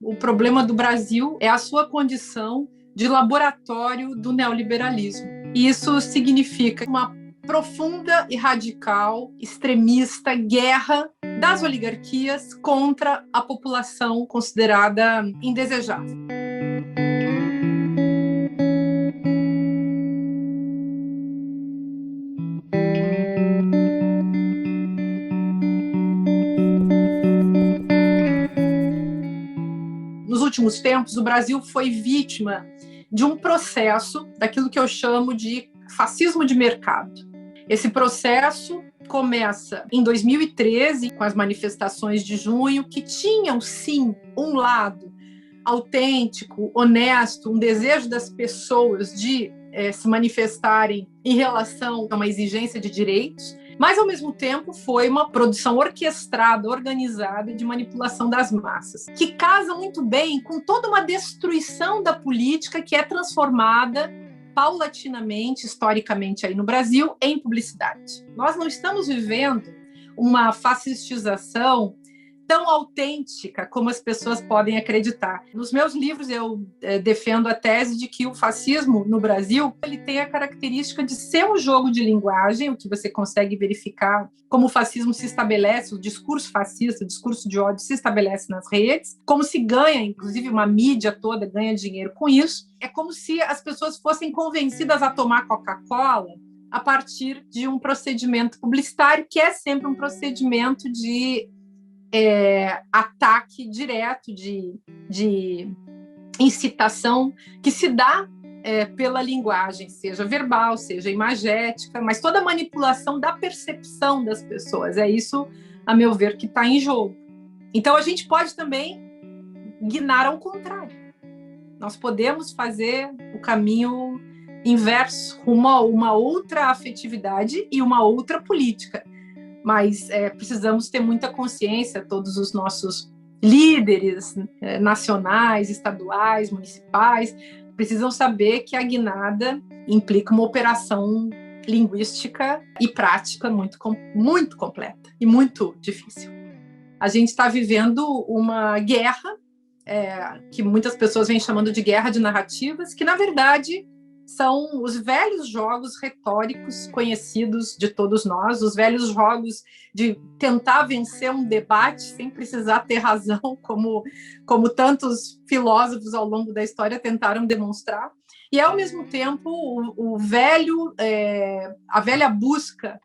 O problema do Brasil é a sua condição de laboratório do neoliberalismo. E isso significa uma profunda e radical, extremista guerra das oligarquias contra a população considerada indesejável. Nos últimos tempos, o Brasil foi vítima de um processo daquilo que eu chamo de fascismo de mercado. Esse processo começa em 2013, com as manifestações de junho, que tinham, sim, um lado autêntico, honesto, um desejo das pessoas de se manifestarem em relação a uma exigência de direitos, mas, ao mesmo tempo, foi uma produção orquestrada, organizada de manipulação das massas, que casa muito bem com toda uma destruição da política que é transformada paulatinamente, historicamente, aí no Brasil, em publicidade. Nós não estamos vivendo uma fascistização tão autêntica como as pessoas podem acreditar. Nos meus livros eu defendo a tese de que o fascismo no Brasil ele tem a característica de ser um jogo de linguagem, o que você consegue verificar como o fascismo se estabelece, o discurso fascista, o discurso de ódio se estabelece nas redes, como se ganha, inclusive uma mídia toda ganha dinheiro com isso. É como se as pessoas fossem convencidas a tomar Coca-Cola a partir de um procedimento publicitário, que é sempre um procedimento de ataque direto, de incitação, que se dá pela linguagem, seja verbal, seja imagética, mas toda a manipulação da percepção das pessoas. É isso, a meu ver, que está em jogo. Então, a gente pode também guinar ao contrário. Nós podemos fazer o caminho inverso, rumo a uma outra afetividade e uma outra política. Mas precisamos ter muita consciência, todos os nossos líderes nacionais, estaduais, municipais, precisam saber que a guinada implica uma operação linguística e prática muito completa e muito difícil. A gente está vivendo uma guerra, que muitas pessoas vêm chamando de guerra de narrativas, que, na verdade, são os velhos jogos retóricos conhecidos de todos nós, os velhos jogos de tentar vencer um debate sem precisar ter razão, como tantos filósofos ao longo da história tentaram demonstrar. E, ao mesmo tempo, a velha busca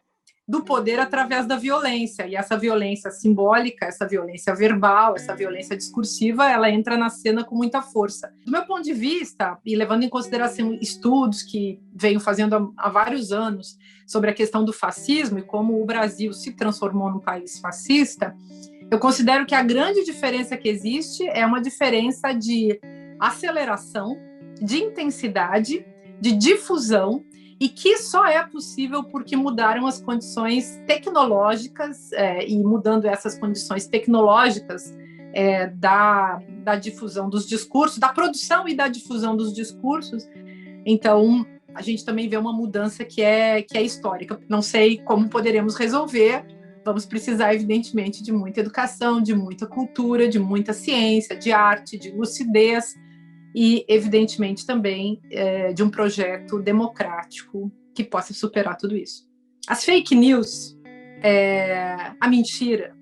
do poder através da violência. E essa violência simbólica, essa violência verbal, essa violência discursiva, ela entra na cena com muita força. Do meu ponto de vista, e levando em consideração estudos que venho fazendo há vários anos sobre a questão do fascismo e como o Brasil se transformou num país fascista, eu considero que a grande diferença que existe é uma diferença de aceleração, de intensidade, de difusão, e que só é possível porque mudaram as condições tecnológicas, e mudando essas condições tecnológicas da difusão dos discursos, da produção e da difusão dos discursos. Então, a gente também vê uma mudança que é histórica. Não sei como poderemos resolver, vamos precisar, evidentemente, de muita educação, de muita cultura, de muita ciência, de arte, de lucidez, e, evidentemente, também de um projeto democrático que possa superar tudo isso. As fake news, a mentira,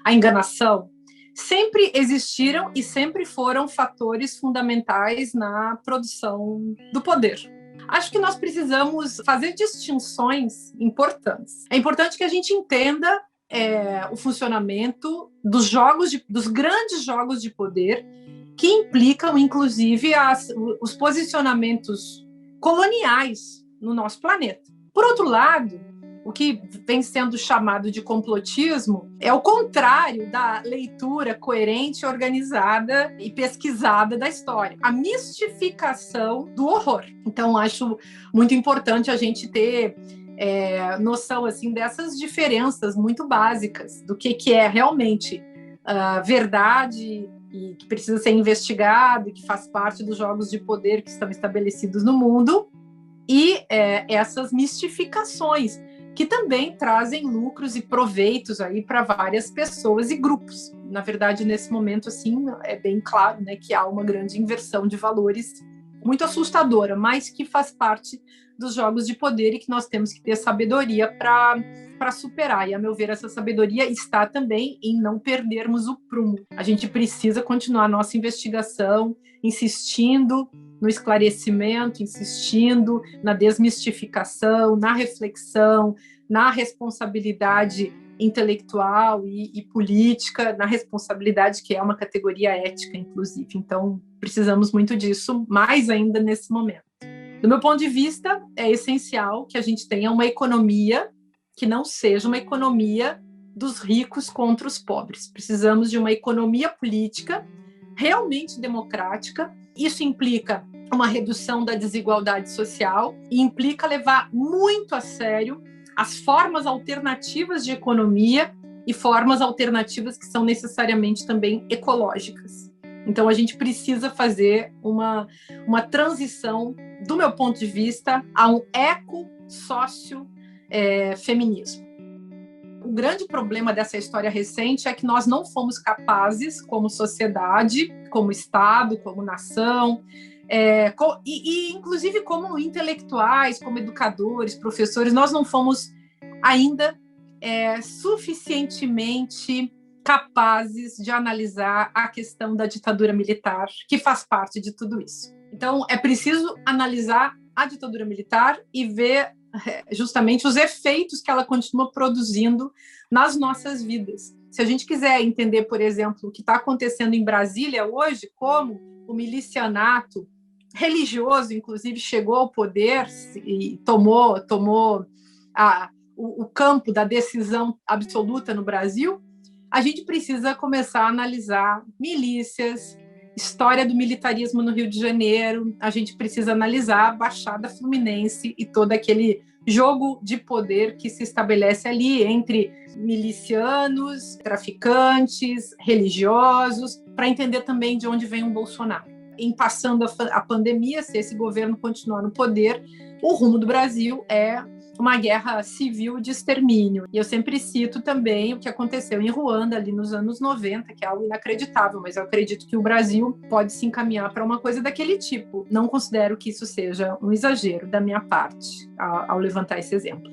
a enganação, sempre existiram e sempre foram fatores fundamentais na produção do poder. Acho que nós precisamos fazer distinções importantes. É importante que a gente entenda o funcionamento dos grandes jogos de poder, que implicam, inclusive, os posicionamentos coloniais no nosso planeta. Por outro lado, o que vem sendo chamado de complotismo é o contrário da leitura coerente, organizada e pesquisada da história. A mistificação do horror. Então, acho muito importante a gente ter noção assim, dessas diferenças muito básicas do que é realmente verdade e que precisa ser investigado e que faz parte dos jogos de poder que estão estabelecidos no mundo, e essas mistificações que também trazem lucros e proveitos aí para várias pessoas e grupos. na verdade, nesse momento, assim, é bem claro, né, que há uma grande inversão de valores muito assustadora, mas que faz parte dos jogos de poder e que nós temos que ter sabedoria para superar. E, a meu ver, essa sabedoria está também em não perdermos o prumo. A gente precisa continuar a nossa investigação, insistindo no esclarecimento, insistindo na desmistificação, na reflexão, na responsabilidade intelectual e política, na responsabilidade que é uma categoria ética, inclusive. Então, precisamos muito disso, mais ainda nesse momento. Do meu ponto de vista, é essencial que a gente tenha uma economia que não seja uma economia dos ricos contra os pobres. Precisamos de uma economia política realmente democrática. Isso implica uma redução da desigualdade social e implica levar muito a sério as formas alternativas de economia e formas alternativas que são necessariamente também ecológicas. Então, a gente precisa fazer uma transição, do meu ponto de vista, a um eco-sócio-feminismo. O grande problema dessa história recente é que nós não fomos capazes, como sociedade, como Estado, como nação, inclusive como intelectuais, como educadores, professores, nós não fomos ainda suficientemente capazes de analisar a questão da ditadura militar, que faz parte de tudo isso. Então, é preciso analisar a ditadura militar e ver justamente os efeitos que ela continua produzindo nas nossas vidas. Se a gente quiser entender, por exemplo, o que está acontecendo em Brasília hoje, como o milicianato religioso, inclusive, chegou ao poder e tomou o campo da decisão absoluta no Brasil, a gente precisa começar a analisar milícias, história do militarismo no Rio de Janeiro, a gente precisa analisar a Baixada Fluminense e todo aquele jogo de poder que se estabelece ali entre milicianos, traficantes, religiosos, para entender também de onde vem o Bolsonaro. Em passando a pandemia, se esse governo continuar no poder, o rumo do Brasil é uma guerra civil de extermínio. E eu sempre cito também o que aconteceu em Ruanda, ali nos anos 90, que é algo inacreditável, mas eu acredito que o Brasil pode se encaminhar para uma coisa daquele tipo. Não considero que isso seja um exagero da minha parte ao levantar esse exemplo.